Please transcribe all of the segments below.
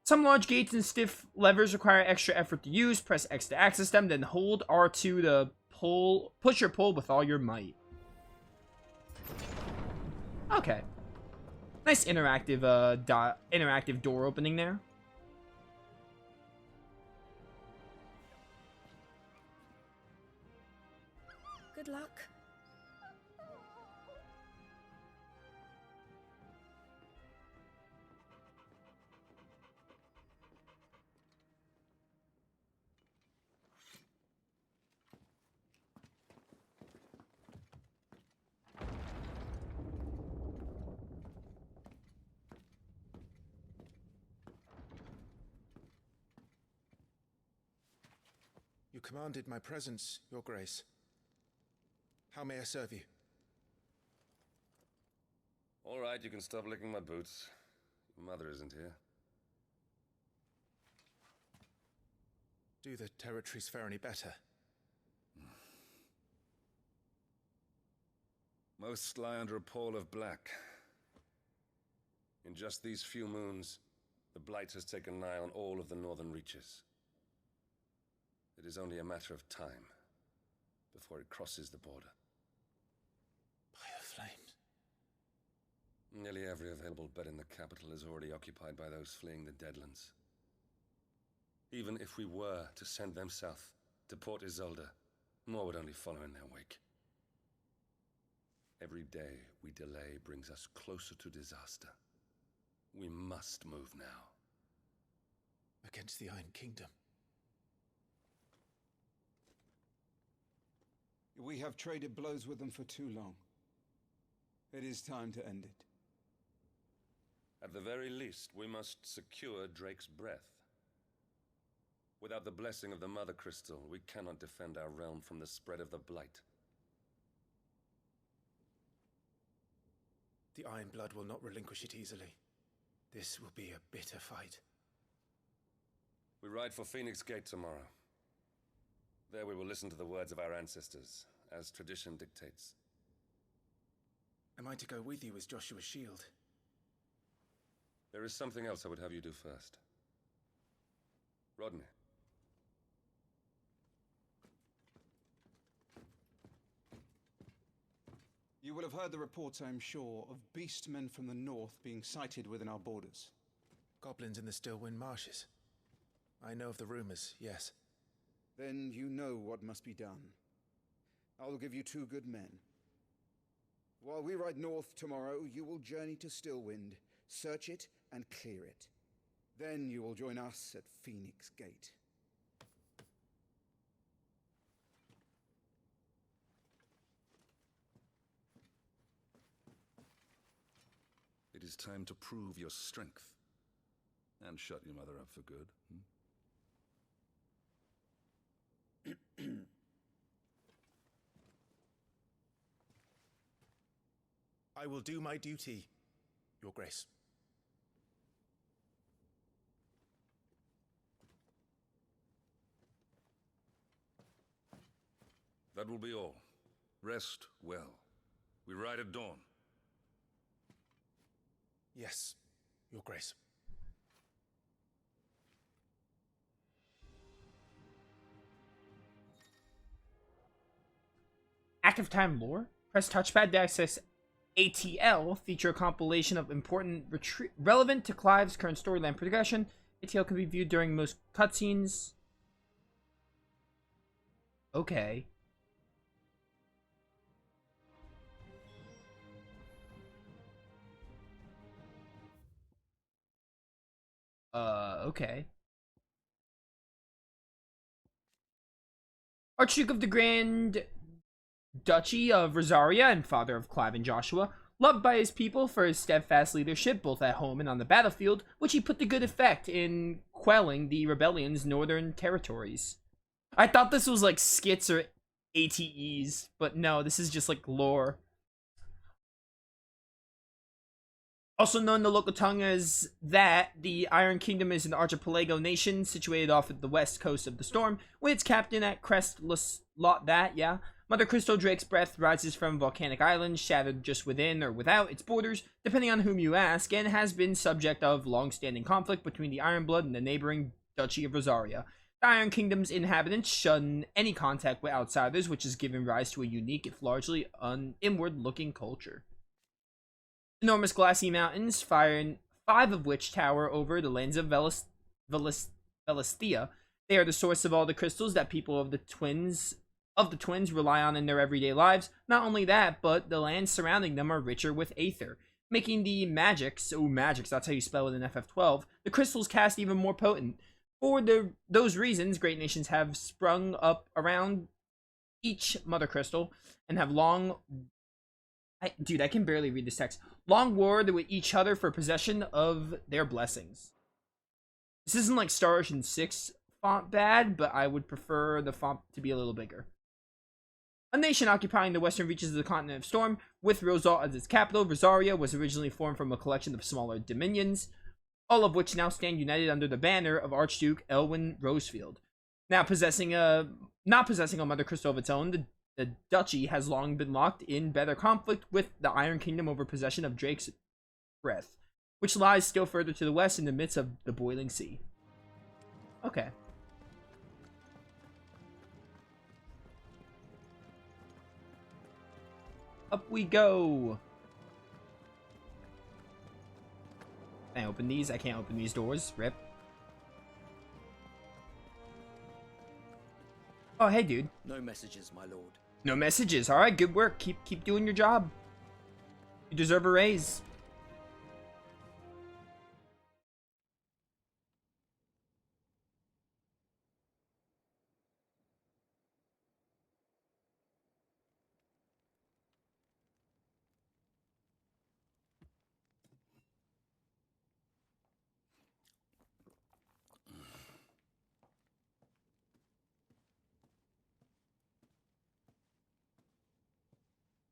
Some large gates and stiff levers require extra effort to use. Press X to access them, then hold R2 to push or pull with all your might. Okay. Nice interactive interactive door opening there. Good luck. You commanded my presence, Your Grace. How may I serve you? All right, you can stop licking my boots. Your mother isn't here. Do the territories fare any better? Most lie under a pall of black. In just these few moons, the Blight has taken nigh on all of the northern reaches. It is only a matter of time before it crosses the border. By the flames. Nearly every available bed in the capital is already occupied by those fleeing the Deadlands. Even if we were to send them south to Port Isolde, more would only follow in their wake. Every day we delay brings us closer to disaster. We must move now. Against the Iron Kingdom. We have traded blows with them for too long. It is time to end it. At the very least, we must secure Drake's breath. Without the blessing of the Mother Crystal, we cannot defend our realm from the spread of the Blight. The Iron Blood will not relinquish it easily. This will be a bitter fight. We ride for Phoenix Gate tomorrow. There we will listen to the words of our ancestors, as tradition dictates. Am I to go with you as Joshua's shield? There is something else I would have you do first. Rodney. You will have heard the reports, I am sure, of beastmen from the north being sighted within our borders. Goblins in the Stillwind Marshes. I know of the rumors, yes. Then you know what must be done. I will give you 2 good men. While we ride north tomorrow, you will journey to Stillwind, search it and clear it. Then you will join us at Phoenix Gate. It is time to prove your strength. And shut your mother up for good. I will do my duty, Your Grace. That will be all. Rest well. We ride at dawn. Yes, Your Grace. Active time lore. Press touchpad to access ATL. Feature a compilation of important relevant to Clive's current storyline progression. ATL can be viewed during most cutscenes. Okay. Okay. Archduke of the Grand Duchy of Rosaria and father of Clive and Joshua, loved by his people for his steadfast leadership both at home and on the battlefield, which he put to good effect in quelling the rebellion's northern territories. I thought this was like skits or ATEs, but no, this is just like lore. Also known in the local tongue as that, the Iron Kingdom is an archipelago nation situated off of the west coast of the Storm, with its captain at Crest Lot that, yeah. Mother Crystal Drake's breath rises from volcanic islands, shattered just within or without its borders, depending on whom you ask, and has been subject of long-standing conflict between the Ironblood and the neighboring Duchy of Rosaria. The Iron Kingdom's inhabitants shun any contact with outsiders, which has given rise to a unique, if largely inward-looking culture. Enormous glassy mountains, five of which tower over the lands of Velistia. They are the source of all the crystals that people of the twins rely on in their everyday lives. Not only that, but the lands surrounding them are richer with aether, making the magics, that's how you spell it in FF12, the crystals cast even more potent. For those reasons, great nations have sprung up around each mother crystal and have I can barely read this text. Long warred with each other for possession of their blessings. This isn't like Star Ocean 6 font bad, but I would prefer the font to be a little bigger. A nation occupying the western reaches of the continent of Storm, with Rosal as its capital, Rosaria was originally formed from a collection of smaller dominions, all of which now stand united under the banner of Archduke Elwyn Rosefield. Now not possessing a mother crystal of its own, the duchy has long been locked in bitter conflict with the Iron Kingdom over possession of Drake's breath, which lies still further to the west in the midst of the boiling sea. Okay. Up we go. Can I open these? I can't open these doors. Rip. Oh, hey, dude. No messages, my lord. No messages. All right, good work. Keep doing your job. You deserve a raise.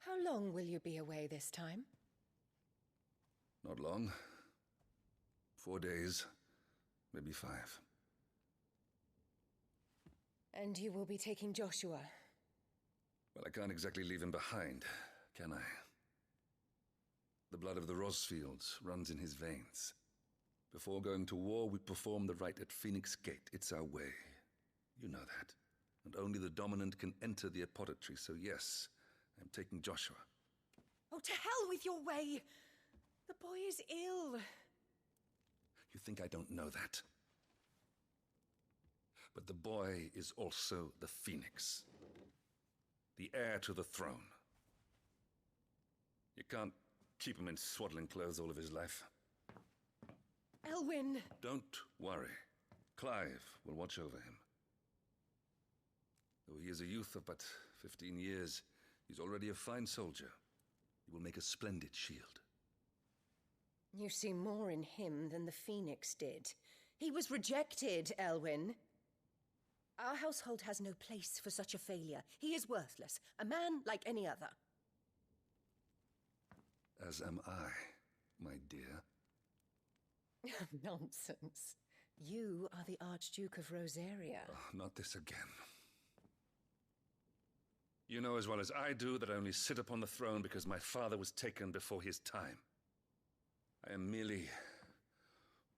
How long will you be away this time? Not long. 4 days, maybe 5. And you will be taking Joshua? Well, I can't exactly leave him behind, can I? The blood of the Rosfields runs in his veins. Before going to war, we perform the rite at Phoenix Gate. It's our way. You know that. And only the dominant can enter the apothecary, so yes, I'm taking Joshua. Oh, to hell with your way! The boy is ill. You think I don't know that? But the boy is also the Phoenix. The heir to the throne. You can't keep him in swaddling clothes all of his life. Elwyn! Don't worry. Clive will watch over him. Though he is a youth of but 15 years, he's already a fine soldier. He will make a splendid shield. You see more in him than the Phoenix did. He was rejected, Elwyn. Our household has no place for such a failure. He is worthless, a man like any other. As am I, my dear. Nonsense. You are the Archduke of Rosaria. Oh, not this again. You know as well as I do that I only sit upon the throne because my father was taken before his time. I am merely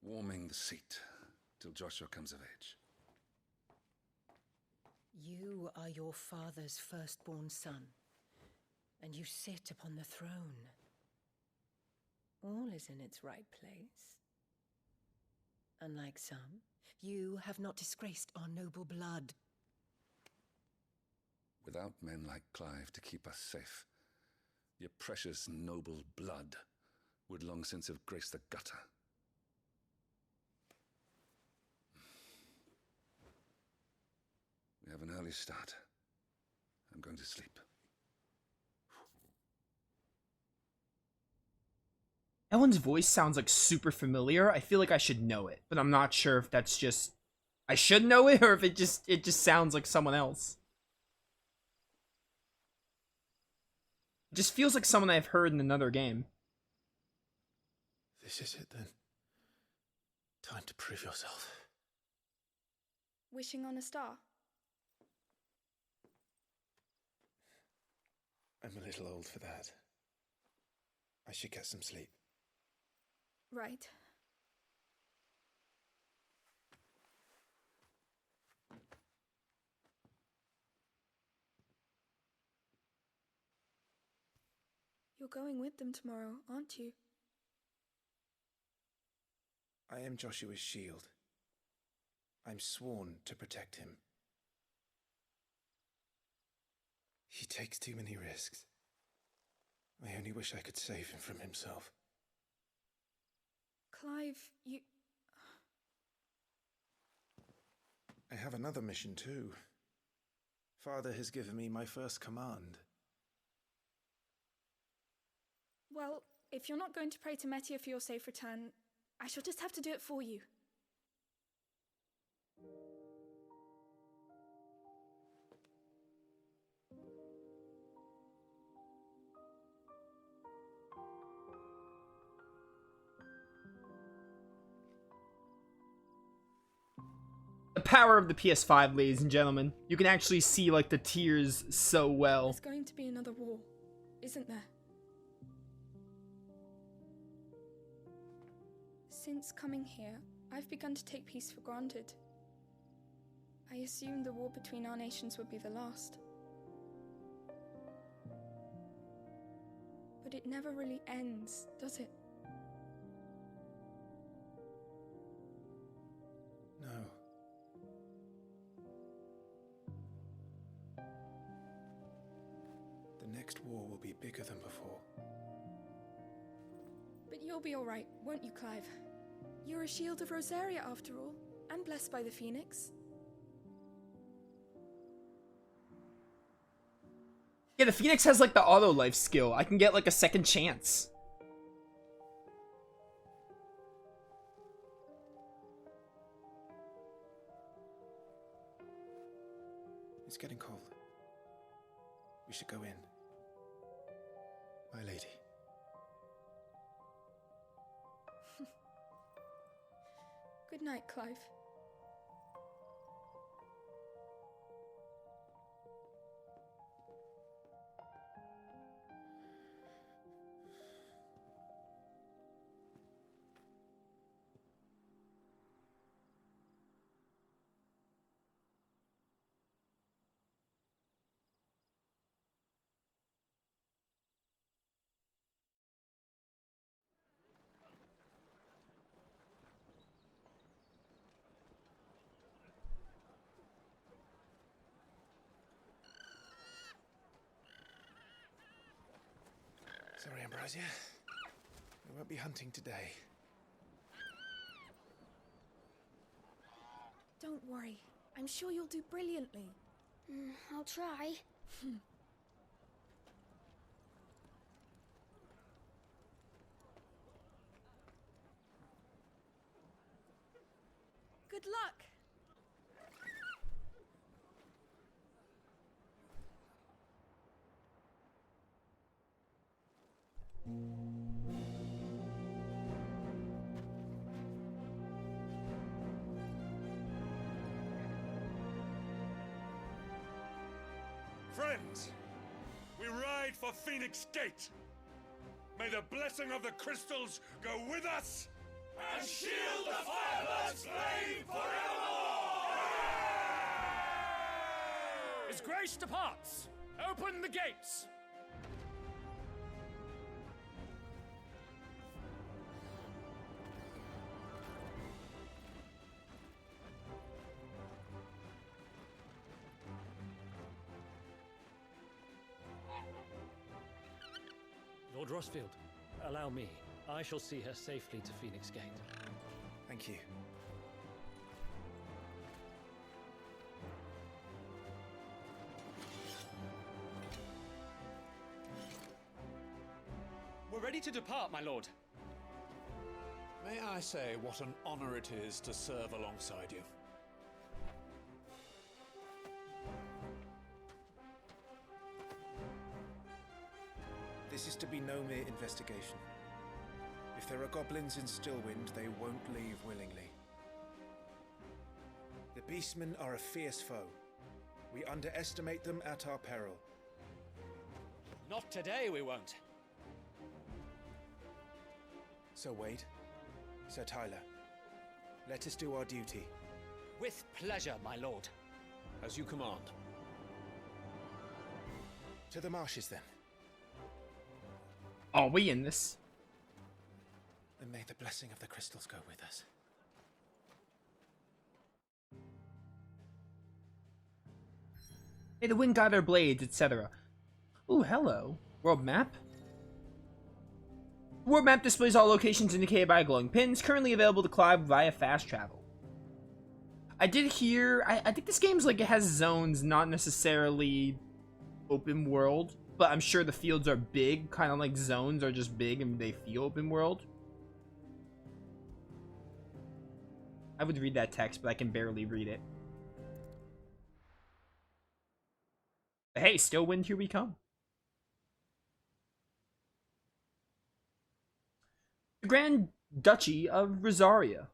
warming the seat till Joshua comes of age. You are your father's firstborn son, and you sit upon the throne. All is in its right place. Unlike some, you have not disgraced our noble blood. Without men like Clive to keep us safe, your precious noble blood would long since have graced the gutter. We have an early start. I'm going to sleep. Ellen's voice sounds like super familiar. I feel like I should know it, but I'm not sure if that's just I should know it or if it just sounds like someone else. It just feels like someone I've heard in another game. This is it then. Time to prove yourself. Wishing on a star? I'm a little old for that. I should get some sleep. Right. You're going with them tomorrow, aren't you? I am Joshua's shield. I'm sworn to protect him. He takes too many risks. I only wish I could save him from himself. Clive, you... I have another mission too. Father has given me my first command. Well, if you're not going to pray to Metia for your safe return, I shall just have to do it for you. The power of the PS5, ladies and gentlemen. You can actually see, like, the tears so well. There's going to be another war, isn't there? Since coming here, I've begun to take peace for granted. I assumed the war between our nations would be the last. But it never really ends, does it? No. The next war will be bigger than before. But you'll be alright, won't you, Clive? You're a shield of Rosaria after all, and blessed by the Phoenix. Yeah, the Phoenix has, like, the auto-life skill. I can get, like, a second chance. It's getting cold. We should go in. My lady. Good night, Clive. Sorry, Ambrosia. We won't be hunting today. Don't worry. I'm sure you'll do brilliantly. I'll try. Good luck! Friends, we ride for Phoenix Gate. May the blessing of the crystals go with us and shield the Firebird's flame forevermore! His Grace departs! Open the gates! Lord Rossfield, allow me. I shall see her safely to Phoenix Gate. Thank you. We're ready to depart, my lord. May I say what an honor it is to serve alongside you? This is to be no mere investigation. If there are goblins in Stillwind, they won't leave willingly. The Beastmen are a fierce foe. We underestimate them at our peril. Not today, we won't. Sir Wade, Sir Tyler, let us do our duty. With pleasure, my lord. As you command. To the marshes, then. Are we in this? And may the blessing of the crystals go with us. May the wind guide our blades, etc. Ooh, hello. World map? The world map displays all locations indicated by glowing pins, currently available to Clive via fast travel. I did hear, I think this game's like, it has zones, not necessarily open world, but I'm sure the fields are big, kind of like zones are just big and they feel open world. I would read that text, but I can barely read it. But hey, still wind, here we come. The Grand Duchy of Rosaria.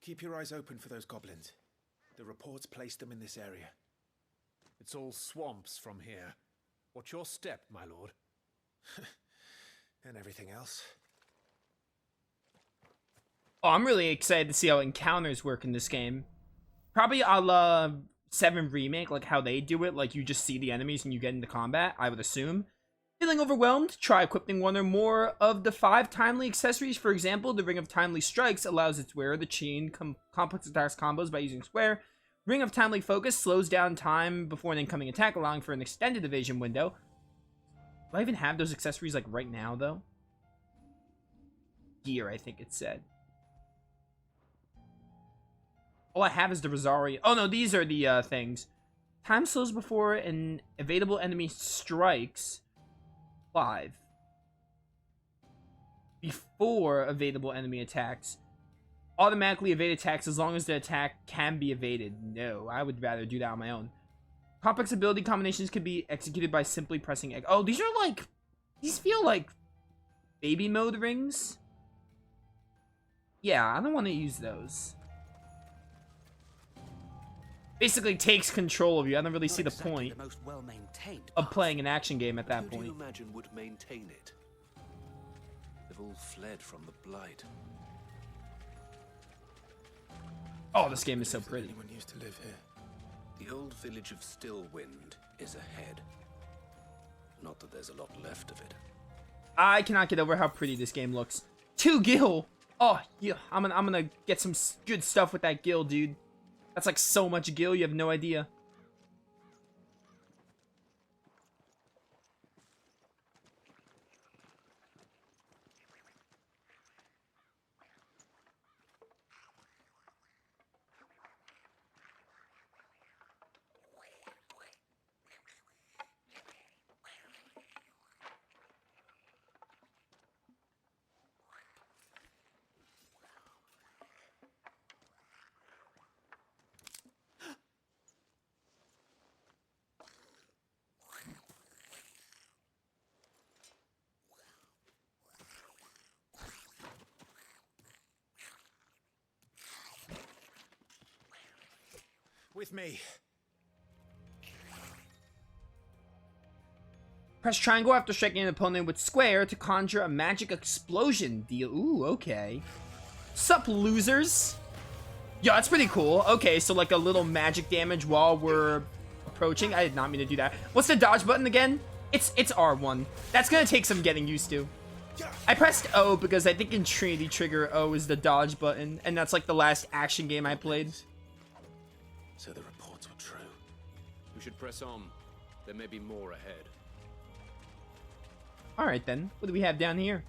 Keep your eyes open for those goblins. The reports placed them in this area. It's all swamps from here. What's your step, my lord? And everything else. Oh, I'm really excited to see how encounters work in this game. Probably a la 7 Remake, like how they do it, like you just see the enemies and you get into combat, I would assume. Feeling overwhelmed? Try equipping one or more of the 5 timely accessories. For example, the Ring of Timely Strikes allows its wearer to chain complex attacks combos by using square. Ring of Timely Focus slows down time before an incoming attack, allowing for an extended evasion window. Do I even have those accessories like right now, though? Gear, I think it said. All I have is the Rosaria. Oh no, these are the things. Time slows before an evadable enemy strikes. 5. Before evadable enemy attacks. Automatically evade attacks as long as the attack can be evaded. No, I would rather do that on my own. Complex ability combinations can be executed by simply pressing X. Oh, these are like... These feel like baby mode rings. Yeah, I don't want to use those. Basically takes control of you. I don't really see the point of playing an action game at that point. Who do you imagine would maintain it? They've all fled from the Blight. Oh, this game is so pretty. Anyone used to live here? The old village of Stillwind is ahead. Not that there's a lot left of it. I cannot get over how pretty this game looks. 2 gil! Oh, yeah, I'm gonna get some good stuff with that gil, dude. That's like so much gil, you have no idea. With me. Press triangle after striking an opponent with square to conjure a magic explosion deal. Ooh, okay. Sup, losers? Yeah, that's pretty cool. Okay, so like a little magic damage while we're approaching. I did not mean to do that. What's the dodge button again? It's R1. That's gonna take some getting used to. I pressed O because I think in Trinity Trigger, O is the dodge button, and that's like the last action game I played. So the reports were true. We should press on. There may be more ahead. Alright then, what do we have down here?